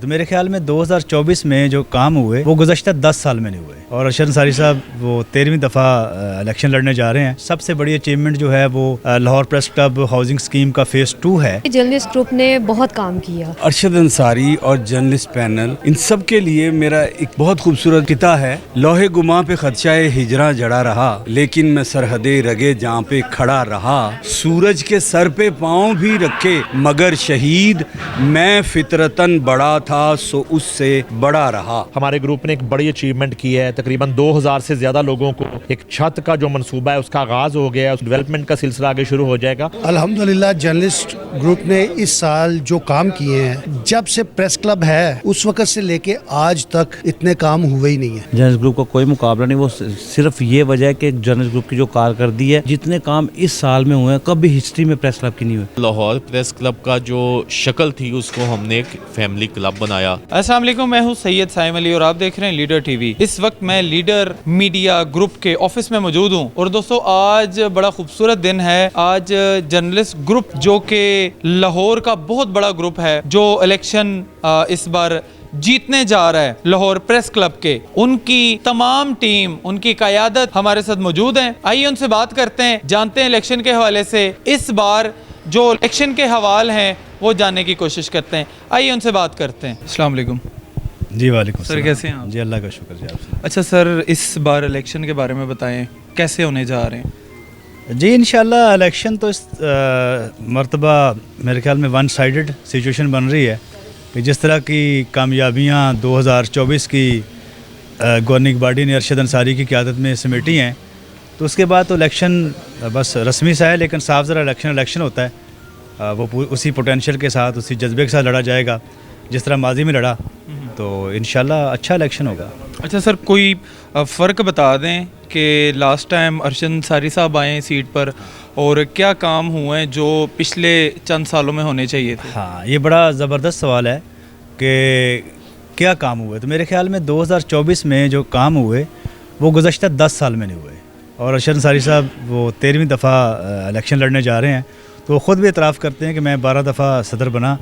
تو میرے خیال میں 2024 میں جو کام ہوئے وہ گزشتہ 10 سال میں نہیں ہوئے، اور ارشد انصاری صاحب وہ 13ویں دفعہ الیکشن لڑنے جا رہے ہیں۔ سب سے بڑی اچیومنٹ جو ہے وہ Lahore press club housing scheme کا فیز 2 ہے۔ جرنلسٹ گروپ نے بہت کام کیا۔ ارشد انصاری اور جرنلسٹ پینل ان سب کے لیے میرا ایک بہت خوبصورت قطعہ ہے۔ لوہے گماں پہ خدشہ ہجراں جڑا رہا، لیکن میں سرحدے رگے جہاں پہ کھڑا رہا۔ سورج کے سر پہ پاؤں بھی رکھے مگر شہید، میں فطرتاً بڑا تھا سو اس سے بڑا رہا۔ ہمارے گروپ نے ایک بڑی اچیومنٹ کی ہے، تقریباً 2000 سے زیادہ لوگوں کو ایک چھت کا جو منصوبہ ہے اس کا آغاز ہو گیا ہے، اس ڈیولپمنٹ کا سلسلہ آگے شروع ہو جائے گا۔ الحمدللہ جرنلسٹ گروپ نے اس سال جو کام کیے ہیں، جب سے پریس کلب ہے اس وقت سے لے کے آج تک اتنے کام ہوئے ہی نہیں ہیں۔ جرنلسٹ گروپ کا کوئی مقابلہ نہیں، وہ صرف یہ وجہ ہے کہ جرنلسٹ گروپ کی جو کارکردگی ہے، جتنے کام اس سال میں ہوئے ہیں کبھی ہسٹری میں پریس کلب کی نہیں ہوئے۔ لاہور پریس کلب کا جو شکل تھی اس کو ہم نے ایک فیملی کلب بنایا۔ السلام علیکم، میں ہوں سید سائم علی اور آپ دیکھ رہے ہیں لیڈر ٹی وی۔ اس وقت میں لیڈر میڈیا گروپ کے آفس میں موجود ہوں، اور دوستو آج بڑا خوبصورت دن ہے۔ آج جرنلسٹ گروپ جو کہ لاہور کا بہت بڑا گروپ ہے، جو الیکشن اس بار جیتنے جا رہا ہے لاہور پریس کلب کے، ان کی تمام ٹیم، ان کی قیادت ہمارے ساتھ موجود ہیں۔ آئیے ان سے بات کرتے ہیں، جانتے ہیں الیکشن کے حوالے سے اس بار جو الیکشن کے حوالے ہیں وہ جاننے کی کوشش کرتے ہیں۔ آئیے ان سے بات کرتے ہیں۔ السلام علیکم۔ جی وعلیکم السلام۔ سر کیسے ہیں آپ؟ جی اللہ کا شکر جی آپ سے۔ اچھا سر، اس بار الیکشن کے بارے میں بتائیں، کیسے ہونے جا رہے ہیں؟ جی انشاءاللہ الیکشن تو اس مرتبہ میرے خیال میں ون سائیڈڈ سچویشن بن رہی ہے کہ جس طرح کی کامیابیاں 2024 کی گورننگ باڈی نے ارشد انصاری کی قیادت میں سمیٹی ہیں، تو اس کے بعد تو الیکشن بس رسمی سا ہے، لیکن صاف ذرا الیکشن ہوتا ہے، وہ اسی پوٹینشیل کے ساتھ، اسی جذبے کے ساتھ لڑا جائے گا جس طرح ماضی میں لڑا، تو انشاءاللہ اچھا الیکشن ہوگا۔ اچھا سر، کوئی فرق بتا دیں کہ لاسٹ ٹائم ارشد انصاری صاحب آئے ہیں سیٹ پر، اور کیا کام ہوئے ہیں جو پچھلے چند سالوں میں ہونے چاہیے تھے؟ ہاں، یہ بڑا زبردست سوال ہے کہ کیا کام ہوئے۔ تو میرے خیال میں 2024 میں جو کام ہوئے وہ گزشتہ 10 سال میں نہیں ہوئے، اور ارشد انصاری صاحب وہ 13ویں دفعہ الیکشن لڑنے جا رہے ہیں، تو وہ خود بھی اعتراف کرتے ہیں کہ میں 12 دفعہ صدر بنا،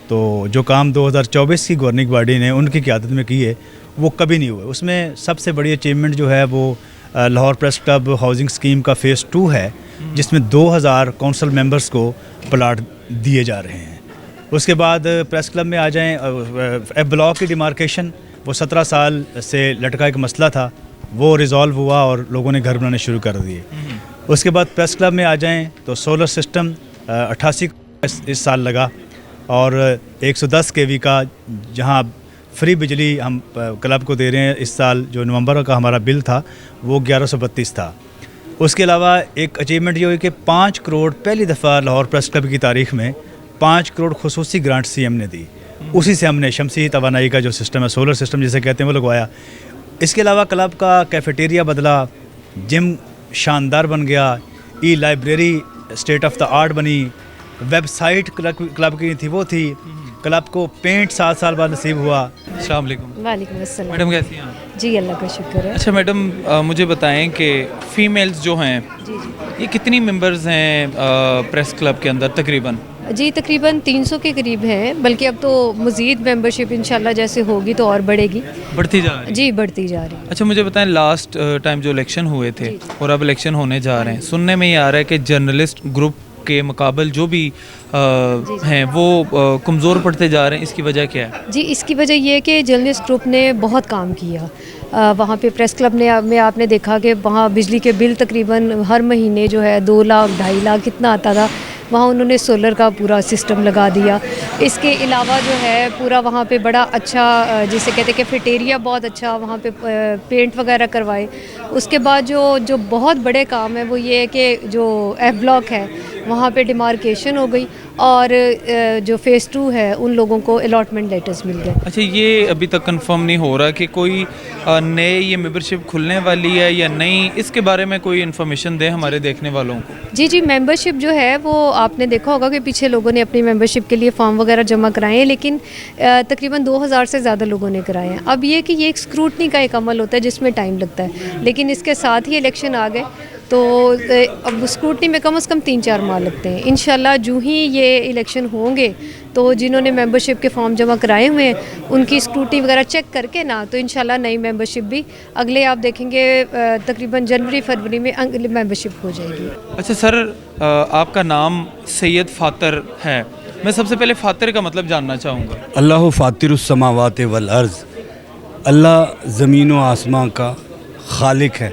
تو جو کام 2024 کی گورننگ باڈی نے ان کی قیادت میں کی ہے وہ کبھی نہیں ہوئے۔ اس میں سب سے بڑی اچیومنٹ جو ہے وہ Lahore press club housing scheme کا فیز 2 ہے، جس میں 2000 کونسل ممبرز کو پلاٹ دیے جا رہے ہیں۔ اس کے بعد پریس کلب میں آ جائیں، ایف بلاک کی ڈیمارکیشن وہ 17 سال سے لٹکا ایک مسئلہ تھا، وہ ریزالو ہوا اور لوگوں نے گھر بنانے شروع کر دیے۔ اس کے بعد پریس کلب میں آ جائیں تو سولر سسٹم 88 اس سال لگا، اور 110 kV کا جہاں فری بجلی ہم کلب کو دے رہے ہیں اس سال، جو نومبر کا ہمارا بل تھا وہ 1132 تھا۔ اس کے علاوہ ایک اچیومنٹ یہ ہوئی کہ 5 کروڑ پہلی دفعہ لاہور پریس کلب کی تاریخ میں 5 کروڑ خصوصی گرانٹ سی ایم نے دی، اسی سے ہم نے شمسی توانائی کا جو سسٹم ہے، سولر سسٹم جسے کہتے ہیں، وہ لگوایا۔ اس کے علاوہ کلب کا کیفیٹیریا بدلا، جم شاندار بن گیا، e library state of the art بنی، ویب سائٹ کلب کی تھی وہ تھی، کلب کو پینٹ 7 سال بعد نصیب ہوا۔ السلام علیکم۔ وعلیکم السلام۔ میڈم کیسی ہیں آپ؟ جی اللہ کا شکر ہے۔ اچھا میڈم، مجھے بتائیں کہ فیمیلز جو ہیں جی یہ کتنی ممبرز ہیں پریس کلب کے اندر تقریباً؟ جی تقریباً 300 کے قریب ہیں، بلکہ اب تو مزید ممبرشپ انشاءاللہ جیسے ہوگی تو اور بڑھے گی۔ بڑھتی جا رہی ہے؟ جی بڑھتی جا رہی ہے۔ اچھا مجھے بتائیں، لاسٹ ٹائم جو الیکشن ہوئے تھے اور اب الیکشن ہونے جا رہے ہیں، سننے میں یہ آ رہا ہے کہ جرنلسٹ گروپ کے مقابل جو بھی ہیں وہ کمزور پڑتے جا رہے ہیں، اس کی وجہ کیا ہے؟ جی اس کی وجہ یہ ہے کہ جرنلسٹ گروپ نے بہت کام کیا۔ وہاں پہ پریس کلب میں آپ نے دیکھا کہ وہاں بجلی کے بل تقریباً ہر مہینے جو ہے 2 لاکھ 2.5 لاکھ کتنا آتا تھا، وہاں انہوں نے سولر کا پورا سسٹم لگا دیا۔ اس کے علاوہ جو ہے پورا وہاں پہ بڑا اچھا جسے کہتے ہیں کیفیٹیریا بہت اچھا وہاں پہ پینٹ وغیرہ کروائے۔ اس کے بعد جو بہت بڑے کام ہے وہ یہ ہے کہ جو ایف بلاک ہے وہاں پہ ڈیمارکیشن ہو گئی، اور جو فیز 2 ہے ان لوگوں کو الاٹمنٹ لیٹرز مل گئے۔ اچھا یہ ابھی تک کنفرم نہیں ہو رہا کہ کوئی نئے یہ ممبرشپ کھلنے والی ہے یا نہیں، اس کے بارے میں کوئی انفارمیشن دیں ہمارے دیکھنے والوں کو۔ جی ممبرشپ جو ہے وہ آپ نے دیکھا ہوگا کہ پیچھے لوگوں نے اپنی ممبرشپ کے لیے فارم وغیرہ جمع کرائے ہیں، لیکن تقریباً 2000 سے زیادہ لوگوں نے کرائے ہیں۔ اب یہ کہ یہ ایک اسکروٹنی کا ایک عمل ہوتا ہے جس میں ٹائم لگتا ہے، لیکن اس کے ساتھ ہی الیکشن آ گئے تو اب اسکروٹنی میں کم از کم 3-4 ماہ لگتے ہیں۔ انشاءاللہ جو ہی یہ الیکشن ہوں گے تو جنہوں نے ممبرشپ کے فارم جمع کرائے ہوئے ہیں ان کی اسکروٹی وغیرہ چیک کر کے نا تو انشاءاللہ نئی ممبرشپ بھی اگلے آپ دیکھیں گے تقریباً جنوری فروری میں اگلی ممبرشپ ہو جائے گی. اچھا سر، آپ کا نام سید فاطر ہے، میں سب سے پہلے فاطر کا مطلب جاننا چاہوں گا. اللہ فاطر السماوات والارض، اللہ زمین و آسمان کا خالق ہے.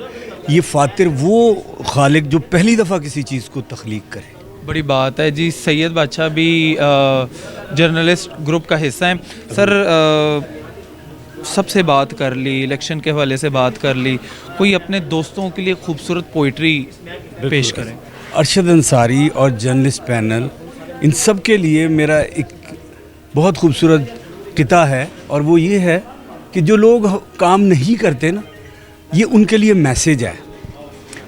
یہ فاطر وہ خالق جو پہلی دفعہ کسی چیز کو تخلیق کرے. بڑی بات ہے جی. سید بادشاہ بھی جرنلسٹ گروپ کا حصہ ہیں. سر سب سے بات کر لی، الیکشن کے حوالے سے بات کر لی، کوئی اپنے دوستوں کے لیے خوبصورت پوئٹری پیش کریں. ارشد انصاری اور جرنلسٹ پینل، ان سب کے لیے میرا ایک بہت خوبصورت قطعہ ہے، اور وہ یہ ہے کہ جو لوگ کام نہیں کرتے نا، یہ ان کے لیے میسیج ہے،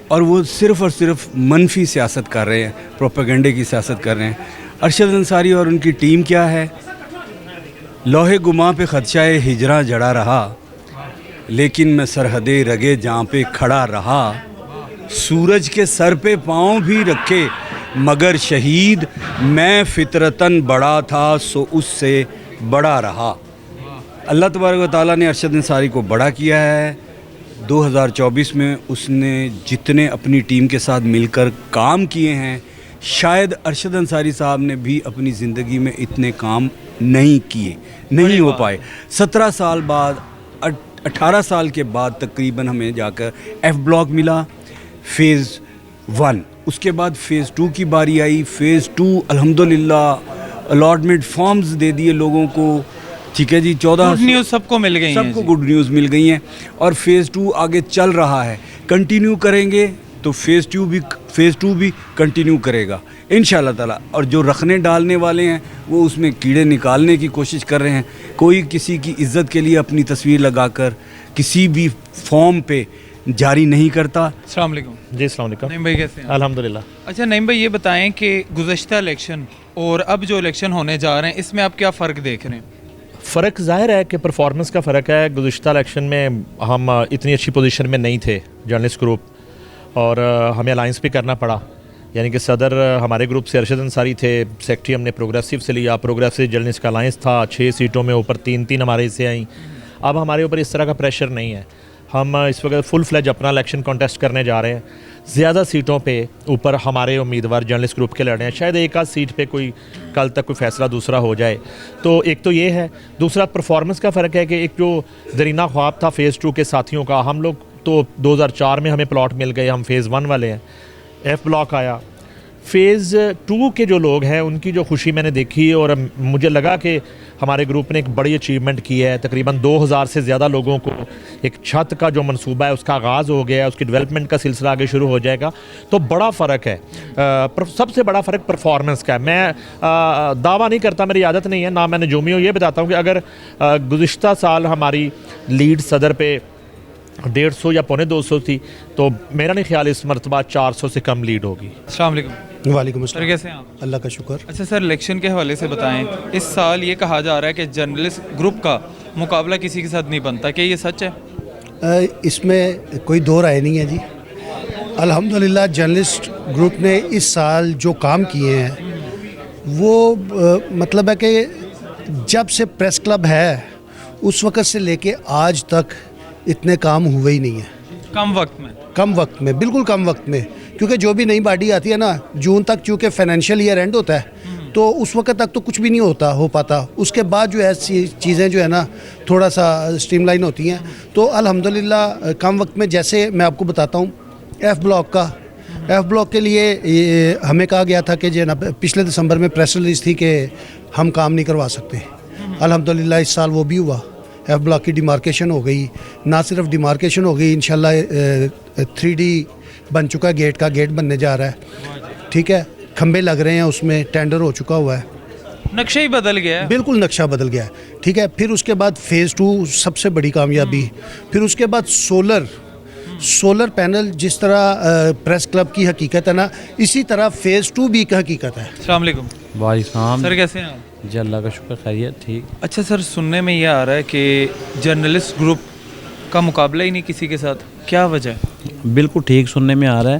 اور وہ صرف اور صرف منفی سیاست کر رہے ہیں، پروپیگنڈے کی سیاست کر رہے ہیں. ارشد انصاری اور ان کی ٹیم کیا ہے، لوہے گماں پہ خدشہ ہجراں جڑا رہا، لیکن میں سرحد رگے جہاں پہ کھڑا رہا. سورج کے سر پہ پاؤں بھی رکھے مگر شہید، میں فطرتاً بڑا تھا سو اس سے بڑا رہا. اللہ تبارک و تعالیٰ نے ارشد انصاری کو بڑا کیا ہے. 2024 میں اس نے جتنے اپنی ٹیم کے ساتھ مل کر کام کیے ہیں، شاید ارشد انصاری صاحب نے بھی اپنی زندگی میں اتنے کام نہیں کیے، نہیں ہو پائے. 17 سال بعد، 18 سال کے بعد تقریباً ہمیں جا کر ایف بلاک ملا، فیز 1. اس کے بعد فیز 2 کی باری آئی. فیز 2 الحمدللہ الاٹمنٹ فارمز دے دیے لوگوں کو. ٹھیک ہے جی، 14 گڈ نیوز سب کو مل گئی ہیں، سب کو گڈ نیوز مل گئی ہیں. اور فیز 2 آگے چل رہا ہے. کنٹینیو کریں گے تو فیز 2 بھی کنٹینیو کرے گا انشاءاللہ تعالیٰ. اور جو رکھنے ڈالنے والے ہیں وہ اس میں کیڑے نکالنے کی کوشش کر رہے ہیں. کوئی کسی کی عزت کے لیے اپنی تصویر لگا کر کسی بھی فارم پہ جاری نہیں کرتا. السلام علیکم. جی السلام علیکم. نعیم بھائی کیسے ہیں؟ الحمدللہ. اچھا نعیم بھائی، یہ بتائیں کہ گزشتہ الیکشن اور اب جو الیکشن ہونے جا رہے ہیں، اس میں آپ کیا فرق دیکھ رہے ہیں؟ فرق ظاہر ہے کہ پرفارمنس کا فرق ہے. گزشتہ الیکشن میں ہم اتنی اچھی پوزیشن میں نہیں تھے جرنلسٹ گروپ، اور ہمیں الائنس بھی کرنا پڑا. یعنی کہ صدر ہمارے گروپ سے ارشد انصاری تھے، سیکٹری ہم نے پروگریسو سے لیا. پروگریسو جرنلسٹ کا الائنس تھا، 6 سیٹوں میں اوپر 3 ہمارے سے آئیں. اب ہمارے اوپر اس طرح کا پریشر نہیں ہے. ہم اس وقت فل فلیج اپنا الیکشن کانٹیسٹ کرنے جا رہے ہیں. زیادہ سیٹوں پہ اوپر ہمارے امیدوار جرنلسٹ گروپ کے لڑ رہے ہیں. شاید ایک آدھ سیٹ پہ کوئی کل تک کوئی فیصلہ دوسرا ہو جائے. تو ایک تو یہ ہے. دوسرا پرفارمنس کا فرق ہے کہ ایک جو زرینہ خواب تھا فیز 2 کے ساتھیوں کا، ہم لوگ تو 2004 میں ہمیں پلاٹ مل گئے، ہم فیز 1 والے ہیں. ایف بلاک آیا. فیز 2 کے جو لوگ ہیں ان کی جو خوشی میں نے دیکھی، اور مجھے لگا کہ ہمارے گروپ نے ایک بڑی اچیومنٹ کی ہے. تقریباً 2000 سے زیادہ لوگوں کو ایک چھت کا جو منصوبہ ہے اس کا آغاز ہو گیا ہے، اس کی ڈیولپمنٹ کا سلسلہ آگے شروع ہو جائے گا. تو بڑا فرق ہے. سب سے بڑا فرق پرفارمنس کا ہے. میں دعویٰ نہیں کرتا، میری عادت نہیں ہے، نہ میں نجومی ہوں. یہ بتاتا ہوں کہ اگر گزشتہ سال ہماری لیڈ صدر پہ 150 یا 250 تھی، تو میرا نہیں خیال اس مرتبہ 400 سے کم لیڈ ہوگی. السلام علیکم. وعلیکم سر السلام. کیسے ہیں آپ؟ اللہ کا شکر. اچھا سر، الیکشن کے حوالے سے بتائیں، اس سال یہ کہا جا رہا ہے کہ جرنلسٹ گروپ کا مقابلہ کسی کے ساتھ نہیں بنتا، کیا یہ سچ ہے؟ اس میں کوئی دو رائے نہیں ہے جی. الحمدللہ جرنلسٹ گروپ نے اس سال جو کام کیے ہیں وہ مطلب ہے کہ جب سے پریس کلب ہے اس وقت سے لے کے آج تک اتنے کام ہوئے ہی نہیں ہیں. کم وقت میں؟ کم وقت میں، بالکل کم وقت میں. کیونکہ جو بھی نئی باڈی آتی ہے نا، جون تک چونکہ فائنینشیل ایئر اینڈ ہوتا ہے، تو اس وقت تک تو کچھ بھی نہیں ہو پاتا. اس کے بعد جو ہے چیزیں جو ہے نا تھوڑا سا اسٹریم لائن ہوتی ہیں. تو الحمدللہ کم وقت میں، جیسے میں آپ کو بتاتا ہوں ایف بلاک کے لیے ہمیں کہا گیا تھا کہ جناب پچھلے دسمبر میں پریس ریلیز تھی کہ ہم کام نہیں کروا سکتے. الحمدللہ اس سال وہ بھی ہوا. ایف بلاک کی ڈیمارکیشن ہو گئی. نہ صرف ڈیمارکیشن ہو گئی، انشاءاللہ 3D بن چکا ہے، گیٹ بننے جا رہا ہے. ٹھیک ہے، کھمبے لگ رہے ہیں، اس میں ٹینڈر ہو چکا ہوا ہے. نقشہ ہی بدل گیا ہے. بالکل نقشہ بدل گیا ہے. ٹھیک ہے. پھر اس کے بعد فیز 2 سب سے بڑی کامیابی. پھر اس کے بعد سولر پینل. جس طرح پریس کلب کی حقیقت ہے نا، اسی طرح فیز 2 بھی ایک حقیقت ہے. السلام علیکم. وعلیکم السلام. سر کیسے ہیں آپ؟ جی اللہ کا شکر، خیریت ٹھیک. اچھا سر، سننے میں یہ آ رہا ہے کہ جرنلسٹ گروپ کا مقابلہ ہی نہیں کسی کے ساتھ، کیا وجہ ہے؟ بالکل ٹھیک سننے میں آ رہا ہے.